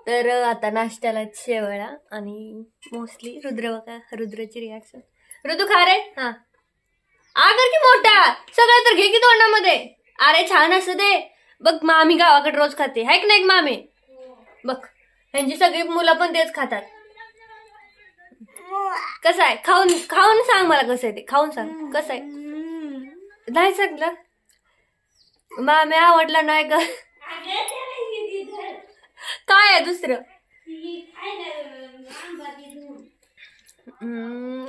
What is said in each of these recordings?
तर आता नाश्त्याला शेवळा आणि मोस्टली रुद्रची रिॲक्शन. ऋतू खा रे. हा आगर की मोठा सगळं तर घे की तोंडामध्ये. अरे छान असं ते बघ, मामी गावाकडे रोज खाते हाय की नाही मामी. बघ त्यांची सगळी मुलं पण तेच खातात. कसं आहे खाऊन खाऊन सांग मला कसं आहे ते. खाऊन सांग कसं आहे. नाही सांगलं मामी आवडला नाही का. काय आहे दुसरं.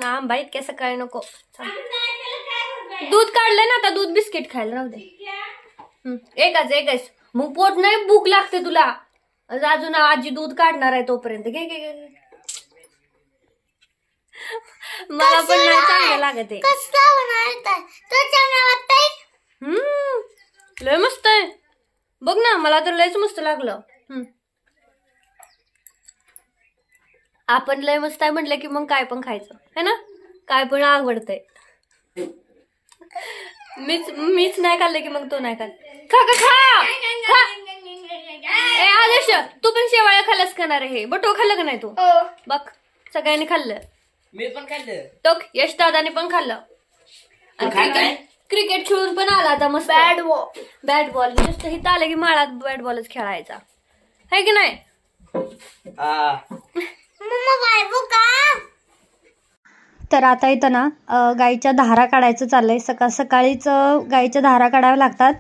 आंबा इतक्या सकाळी नको. दूध काढलंय ना आता. दूध बिस्किट खायला राहू दे. एकच मग पोट नाही भूक लागते तुला. अजून आजी दूध काढणार आहे तोपर्यंत. घे मला पण नाही चांगलं लागत आहे. लय मस्त आहे बघ ना. मला तर लयच मस्त लागलं. आपण लय मस्त आहे म्हटलं की मग काय पण खायचं है ना. काय पण आवडतंय. मीच नाही खाल्लं की मग तो नाही खाल्लं. खा ए आदेश तू पण शेवाळ्या खाल्लास खाणार आहे. बटो खाल्लं का नाही तू. बघ सगळ्यांनी खाल्लं. मी पण खाल्लं. तो यश दादाने पण खाल्लं. क्रिकेट खेळून पण आला आता मस्त. बॅट बॉल नुसतं इथं आलं की माळात बॅट बॉलच खेळायचा है की नाही. तर आता इथं ना गाईच्या धारा काढायचं चाललंय. सकाळीच गाईच्या धारा काढाव्या लागतात.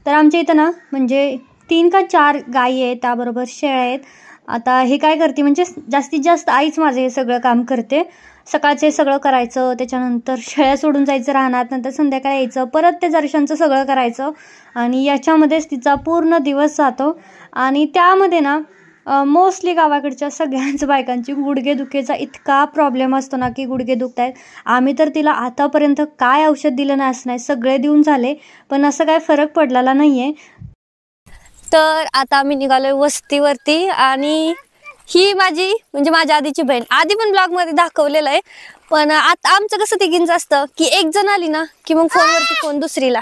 तर आमच्या इथं ना म्हणजे 3 का 4 गायी आहेत त्याबरोबर शेळ्या आहेत. आता हे काय करते म्हणजे जास्तीत जास्त आईच माझं हे सगळं काम करते. सकाळचे सगळं करायचं, त्याच्यानंतर शेळ्या सोडून जायचं राहणार, नंतर संध्याकाळी यायचं, परत ते जरशांचं सगळं करायचं आणि याच्यामध्येच तिचा पूर्ण दिवस जातो. आणि त्यामध्ये ना मोस्टली गावाकडच्या सगळ्यांच बायकांची गुडघेदुखीचा इतका प्रॉब्लेम असतो ना की गुडघे दुखत आहेत. आम्ही तर तिला आतापर्यंत काय औषध दिलं नाही असं नाही, सगळे देऊन झाले पण असं काय फरक पडलेला नाहीये. तर आता आम्ही निघालोय वस्तीवरती आणि ही माझी म्हणजे माझ्या आधीची बहीण. आधी पण ब्लॉग मध्ये दाखवलेलं आहे पण आता आमचं कसं तिघींचं असतं की एक जण आली ना की मग फोनवरती फोन दुसरीला.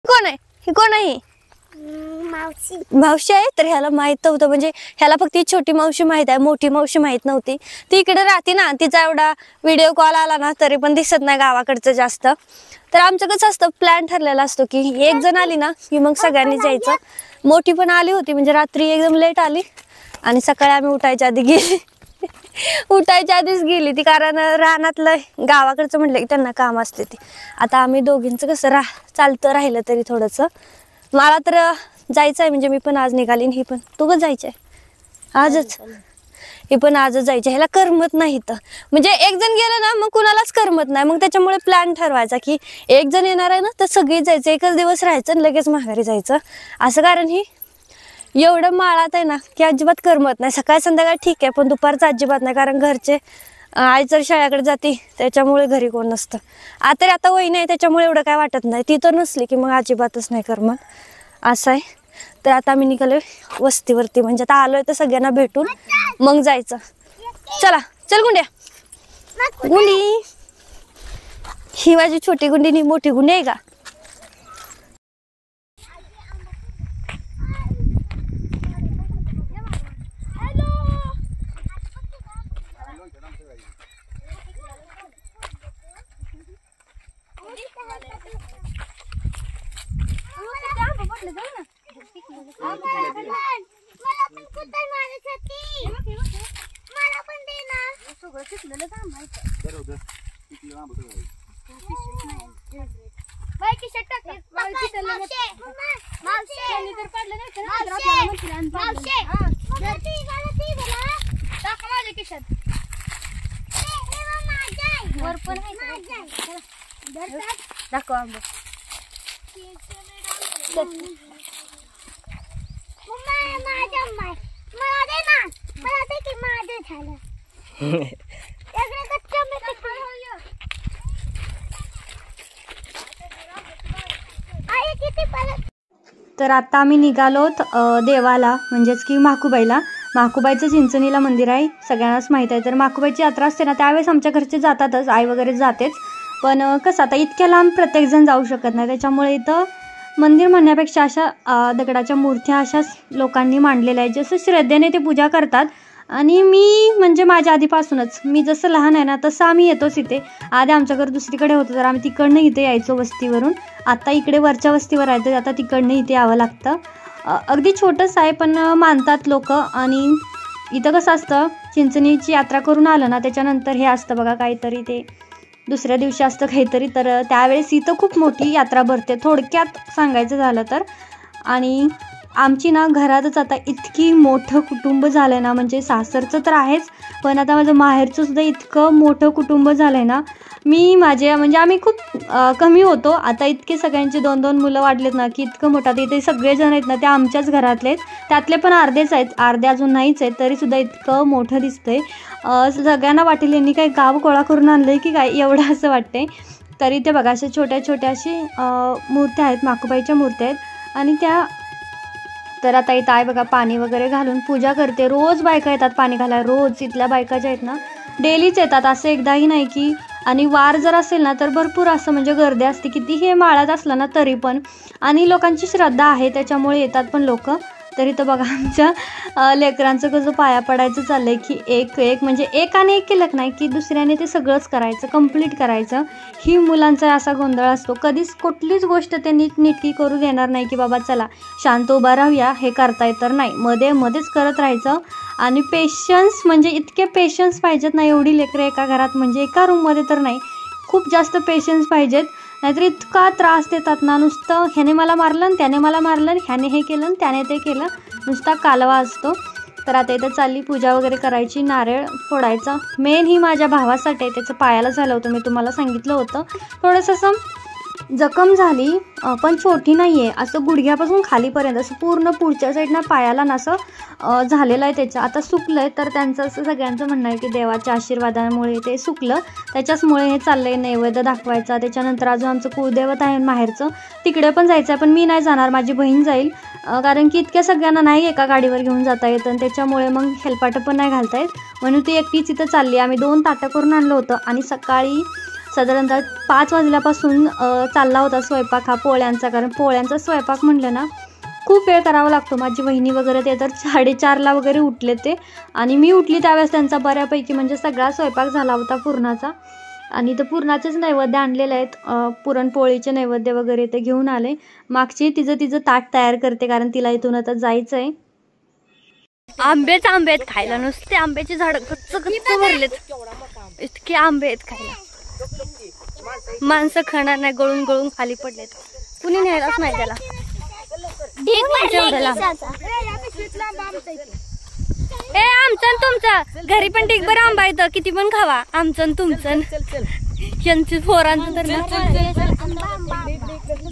कोण आहे ही. कोण आहे मावशी आहे. तर ह्याला माहित नव्हतं म्हणजे ह्याला फक्त ही छोटी मावशी माहित आहे, मोठी मावशी माहित नव्हती. ती इकडे राहते ना, तिचा एवढा व्हिडिओ कॉल आला ना तरी पण दिसत नाही गावाकडचं जास्त. तर आमचं कसं असतं प्लॅन ठरलेला असतो की एक जण आली ना की मग सगळ्यांनी जायचं. मोठी पण आली होती म्हणजे रात्री एकदम लेट आली आणि सकाळी आम्ही उठायच्या आधी गेली. उठायच्या आधीच गेली ती कारण रानातलं गावाकडचं म्हटलं की त्यांना काम असते ती. आता आम्ही दोघींचं कसं चालतं राहिलं तरी थोडंसं. मला तर जायचं आहे म्हणजे मी पण आज निघाली. ही पण तू पण जायचं आहे आजच. ही पण आजच जायचं. ह्याला करमत नाही तर म्हणजे एक जण गेलं ना मग कुणालाच करमत नाही. मग त्याच्यामुळे प्लॅन ठरवायचा की एक जण येणार आहे ना तर सगळी जायचं, एकच दिवस राहायचं आणि लगेच माघारी जायचं असं. कारण ही एवढं माळात आहे ना की अजिबात करमत नाही. सकाळ संध्याकाळ ठीक आहे पण दुपारचं अजिबात नाही कारण घरचे आई जर शाळेकडे जाते त्याच्यामुळे घरी कोण नसतं. आता वहिनी आहे त्याच्यामुळे एवढं काय वाटत नाही. ती तर नसली की मग अजिबातच नाही करमत असं आहे. तर आता आम्ही निघालोय वस्तीवरती म्हणजे आता आलोय तर सगळ्यांना भेटून मग जायचं. चला चल गुंड्या. गुंडी ही माझी छोटी गुंडी नी मोठी गुंडी आहे का. दाखव आंबा. तर आता आम्ही निघालोत देवाला म्हणजेच की माकुबाईला. माकुबाईचं चिंचणीला मंदिर आहे सगळ्यांनाच माहित आहे. तर माकुबाईची यात्रा असते ना त्यावेळेस आमच्या घरचे जातातच, आई वगैरे जातेच. पण कसं आता इतक्या लांब प्रत्येकजण जाऊ शकत नाही त्याच्यामुळे इथं मंदिर म्हणण्यापेक्षा अशा दगडाच्या मूर्त्या अशाच लोकांनी मांडलेल्या आहेत, जसं श्रद्धेने ते पूजा करतात. आणि मी म्हणजे माझ्या आधीपासूनच मी जसं लहान आहे ना तसं आम्ही येतोच इथे. आधी आमचं घर दुसरीकडे होतं तर आम्ही तिकडनं इथे यायचो वस्तीवरून. आता इकडे वरच्या वस्तीवर राहतो, आता तिकडनं इथे यावं लागतं. अगदी छोटंच आहे पण मानतात लोक. आणि इथं कसं असतं, चिंचणीची यात्रा करून आलं ना त्याच्यानंतर हे असतं बघा काहीतरी, ते दुसऱ्या दिवशी असतं काहीतरी. तर त्यावेळेस इथं खूप मोठी यात्रा भरते थोडक्यात सांगायचं झालं तर. आणि आमची ना घरातच आता इतकी मोठं कुटुंब झालं आहे ना, म्हणजे सासरचं तर आहेच पण आता माझं माहेरचं सुद्धा इतकं मोठं कुटुंब झालं आहे ना. म्हणजे आम्ही खूप कमी होतो, आता इतके सगळ्यांचे 2-2 मुलं वाढलेत ना की इतकं मोठं. आता इथे सगळेजण आहेत ना ते आमच्याच घरातले आहेत, त्यातले पण अर्धेच आहेत, अर्धे अजून नाहीच आहेत, तरीसुद्धा इतकं मोठं दिसतंय. सगळ्यांना वाटेल यांनी काही गाव गोळा करून आणलं आहे की काय, एवढं असं वाटतंय. तरी ते बघा अशा छोट्या छोट्या अशी मूर्त्या आहेत, माकूबाईच्या मूर्त्या आहेत. आणि त्या तर आता इथं आहे बघा पाणी वगैरे घालून पूजा करते. रोज बायका येतात पाणी घालायला, रोज इथल्या बायका ज्या आहेत ना डेलीच येतात, असं एकदाही नाही की. आणि वार जर असेल ना तर भरपूर असं म्हणजे गर्दी असते, कितीही माळात असलं ना तरी पण. आणि लोकांची श्रद्धा आहे त्याच्यामुळे येतात पण लोक. तरी तर बघा आमच्या लेकरांचं कसं पाया पडायचं चाललंय की एक म्हणजे एकाने एक केलं नाही की दुसऱ्याने ते सगळंच करायचं, कंप्लीट करायचं. ही मुलांचा असा गोंधळ असतो, कधीच कुठलीच गोष्ट ते नीटकी करू देणार नाही की बाबा चला शांत उभा राहूया, हे करताय तर नाही, मध्येच करत राहायचं. आणि पेशन्स म्हणजे इतके पेशन्स पाहिजेत ना, एवढी लेकरं एका घरात म्हणजे एका रूममध्ये तर नाही, खूप जास्त पेशन्स पाहिजेत. नाहीतर इतका त्रास देतात ना, नुसतं ह्याने मला मारलं आणि त्याने मला मारलं, ह्याने हे केलं आणि त्याने ते केलं, नुसता कालवा असतो. तर आता इथं चालली पूजा वगैरे करायची, नारळ फोडायचा. मेन ही माझ्या भावासाठी आहे, त्याचं पायाला झालं होतं, मी तुम्हाला सांगितलं होतं. थोडंसं असं जखम झाली पण छोटी नाही आहे, असं गुडघ्यापासून खालीपर्यंत असं पूर्ण पुढच्या साईडनं पायाला ना असं झालेलं आहे त्याचं. आता सुकलं आहे, तर त्यांचं असं सगळ्यांचं म्हणणं आहे की देवाच्या आशीर्वादामुळे ते सुकलं, त्याच्याचमुळे हे चाललं आहे नैवेद्य दाखवायचा. त्याच्यानंतर अजून आमचं कुलदैवत आहे माहेरचं, तिकडे पण जायचं आहे, पण मी नाही जाणार, माझी बहीण जाईल. कारण की इतक्या सगळ्यांना नाही एका गाडीवर घेऊन जाता येतं आणि त्याच्यामुळे मग हेलपाटं पण नाही घालता येत, म्हणून ती एकटीच इथं चालली. आम्ही 2 ताटं करून आणलं होतं आणि सकाळी साधारणतः 5 वाजल्यापासून चालला होता स्वयंपाक हा पोळ्यांचा. कारण पोळ्यांचा स्वयंपाक म्हटलं ना खूप वेळ करावा लागतो. माझी वहिनी वगैरे ते तर 4:30ला वगैरे उठले ते, आणि मी उठली त्यावेळेस त्यांचा बऱ्यापैकी म्हणजे सगळा स्वयंपाक झाला होता पुरणाचा. आणि तर पुरणाचेच नैवेद्य आणलेले आहेत, पुरणपोळीचे नैवेद्य वगैरे ते घेऊन आले. मागची तिचं ताट तयार करते कारण तिला इथून आता जायचं आहे. आंबे आहेत खायला, नुसते आंब्याची झाडं गच्च भरलेत, इतके आंबे आहेत खायला. माणसं खाणार नाही, गळून खाली पडलेत, कुणी न्यायलाच नाही त्याला. ए आमचं तुमचं घरी पण ढिगभर आंबा येतं, किती पण खावा, आमचं तुमचं यांची पोरांचं तर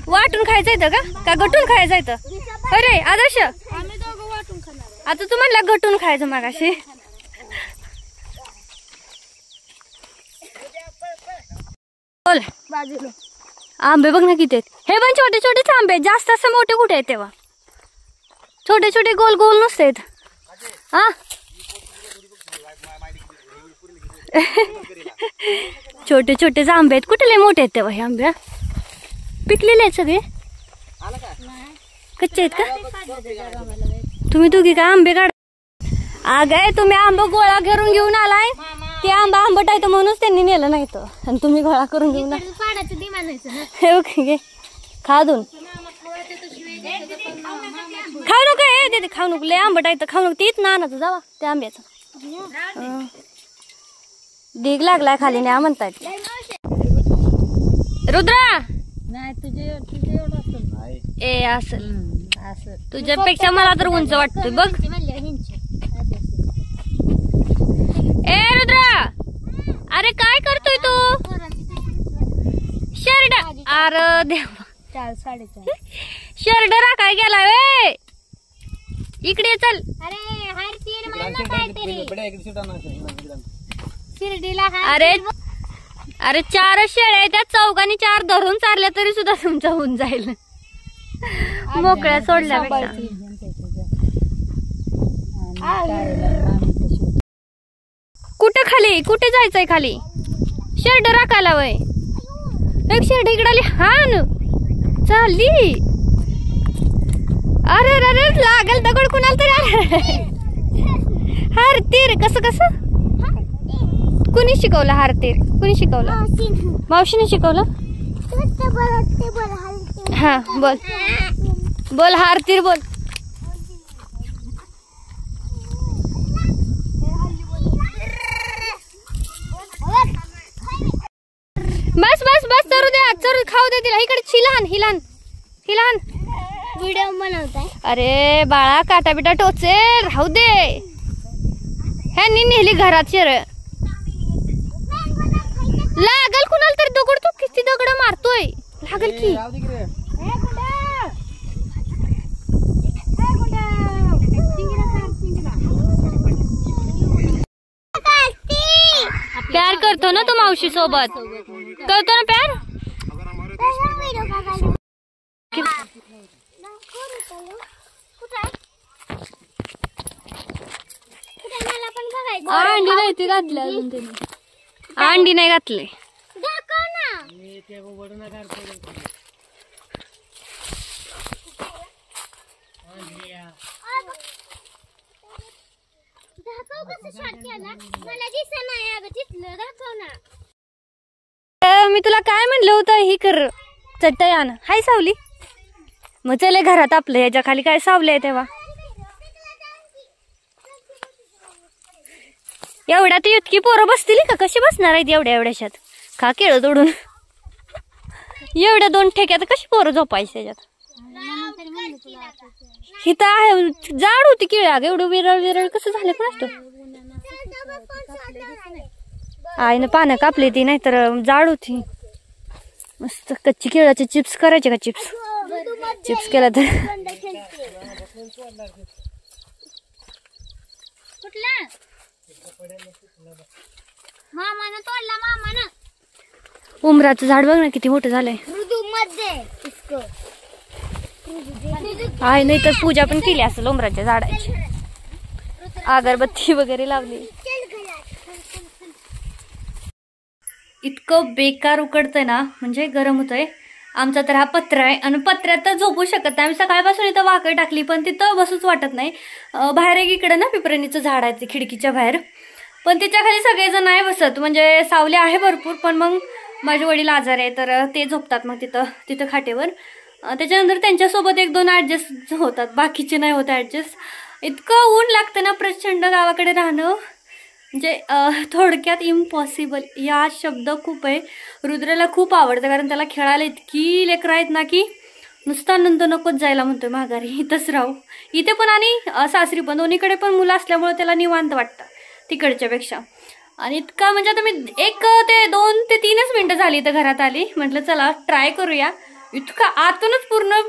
वाटून खायचं येतं का गटून खायचं येतं? अरे आदर्श आता तुम्हाला गटून खायचं मागाशी. बोल आंबे बघ ना किती आहेत, हे पण छोटे छोटेच आंबे, जास्त असं मोठे कुठे आहेत तेव्हा, छोटे छोटे गोल गोल नसते. हा छोटे छोटेच आंबे आहेत, कुठे लय मोठे आहेत तेव्हा हे आंबे? पिकलेले आहेत सगळे, कच्चे आहेत का? तुम्ही दोघी का आंबे काढ? अगं तुम्ही आंबा गोळा करून घेऊन आलाय, ते आंबा आंबट आहे म्हणूनच त्यांनी नेलं नाही तर, आणि तुम्ही गोळा करून घेऊन खा दोन खाऊ नको, हे खाऊ नको, लय आंबट आहे तर खाऊ नको, तीच ना आणत जावा त्या आंब्याचा. ढीग लागलाय खाली न्या म्हणतायत. रुद्रा नाही तुझे ए असेल, तुझ्यापेक्षा मला तर उंच वाटतोय बघ. ए रुद्रा अरे काय करतोय तू? शर्ट, अरे देवा 4-4.5 शर्ट राखाय गेला वे, इकडे चल. अरे 4 शेळ्या आहेत, त्या चौघांनी 4 धरून चालल्या तरी सुद्धा तुमचा होऊन जाईल, मोकळ्या सोडल्यापेक्षा. कुठं खाली, कुठे जायचंय खाली? शर्ट राखायला वय, एक शर्ट इकडे आली, हा चालली अरे अरे लागल दगड कुणाला तरी. हारतीर कसं कसं कुणी शिकवलं? हारतीर कुणी शिकवलं? मावशीने शिकवलं. हा बोल बोल हारतीर बोल. बस बस बस चरू दे चरू खाऊ दे तिला. इकडे हिलान हिलान हिलान. व्हिडिओ बनवताय? अरे बाळा काटा बिटा टोचे राहू दे. ह्यांनी नेली घरात शिर. लागल कुणाला तरी दगड. तू किती दगड मारतोय. लागल की प्यार करतो ना तू मावशी सोबत. करतो ना प्यार. अंडी नाही ती घातली अजून तिने. अंडी नाही घातले. मी तुला काय म्हणलं होतं ही कर चटई आण. हाय सावली. मग चले घरात आपलं ह्याच्या खाली काय सावलंय तेव्हा. एवढ्या ती इतकी पोरं बसतील का? कशी बसणार आहेत एवढ्या एवढ्याशात? का केळ तोडून एवढ्या 2 ठेक्यात कशी पोरं झोपायची त्याच्यात? हिथं आहे जाड होती केळ. अगं एवढं विरळ विरळ कसं झालं पण आईनं पानं कापली ती. नाही तर जाड होती. मस्त कच्ची केळाचे चिप्स करायचे का? चिप्स केला तर मामानं तोडला. मामानं उमराचं झाड बघ ना किती मोठं झालंय. आई नाही तर पूजा पण केली असेल उमराच्या झाडाची. अगरबत्ती वगैरे लावली. इतकं बेकार उकडतंय ना म्हणजे गरम होतंय. आमचा तर हा पत्रा आहे आणि पत्र्यात तर झोपू शकत नाही. आम्ही सकाळपासून इथं वाकड टाकली पण तिथं बसूच वाटत नाही. बाहेर एक इकडं ना पिपरणीचं झाड आहे खिडकीच्या बाहेर. पण तिच्या खाली सगळेजण नाही बसत. म्हणजे सावली आहे भरपूर पण मग माझे वडील आजार आहे तर ते झोपतात मग तिथं खाटेवर. त्याच्यानंतर त्यांच्यासोबत 1-2 ॲडजस्ट होतात. बाकीचे नाही होत ॲडजस्ट. इतकं ऊन लागतं ना प्रचंड गावाकडे राहणं. म्हणजे थोडक्यात इम्पॉसिबल या शब्द खूप आहे. रुद्राला खूप आवडतं कारण त्याला खेळायला इतकी लेकरं आहेत ना की नुसता नंतर नकोच जायला म्हणतोय माघारी. इथंच राहू. इथे पण आणि सासरी पण दोन्हीकडे पण मुलं असल्यामुळे त्याला निवांत वाटतं तिकडच्या पेक्षा. आणि इतका म्हणजे आता मी 1 ते 2 ते 3च मिनिटं झाली इथं घरात आली. म्हटलं चला ट्राय करूया. इतका आतूनच पूर्ण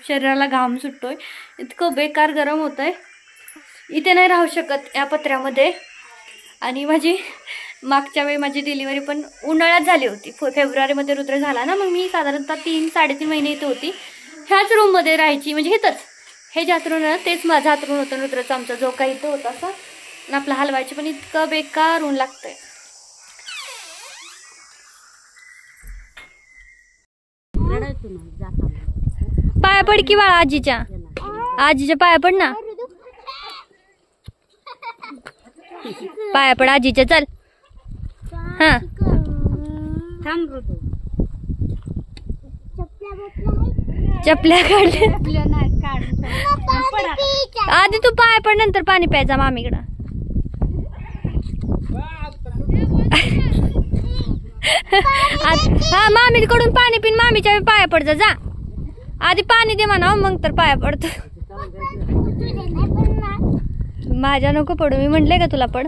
शरीराला घाम सुटतोय. इतकं बेकार गरम होतंय. इथे नाही राहू शकत या पत्र्यामध्ये. आणि मागच्या वेळी माझी डिलिव्हरी पण उन्हाळ्यात झाली होती. फेब्रुवारीमध्ये रुद्र झाला ना. मग मी साधारणतः 3-3.5 महिने इथे होती. ह्याच रूममध्ये राहायची. म्हणजे इथंच हे जे हातरून ना तेच माझं हातरून होतं. रुद्रचा आमचा जो काही इथं होता असा आपला हलवायची. पण इतकं बेकार ऊन लागतंय. पाया पड की बाळा आजीच्या पाया पड ना. पाया पड आजीच्या. चल हा चपल्या काढल्या आधी तू पाया पड नंतर पाणी प्यायचा मामीकडं. हा मामीकडून पाणी पिन मामीच्या पाया पड जा. आधी पाणी दे म्हणा मग तर पाया पडतो. माझ्या नको पडू. मी म्हटलंय का तुला पड.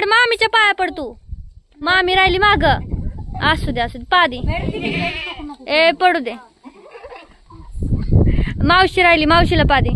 मामीच्या पाया पड तू. मामी राहिली माग. असू दे पादी ए पडू दे. मावशी राहिली मावशीला पादी.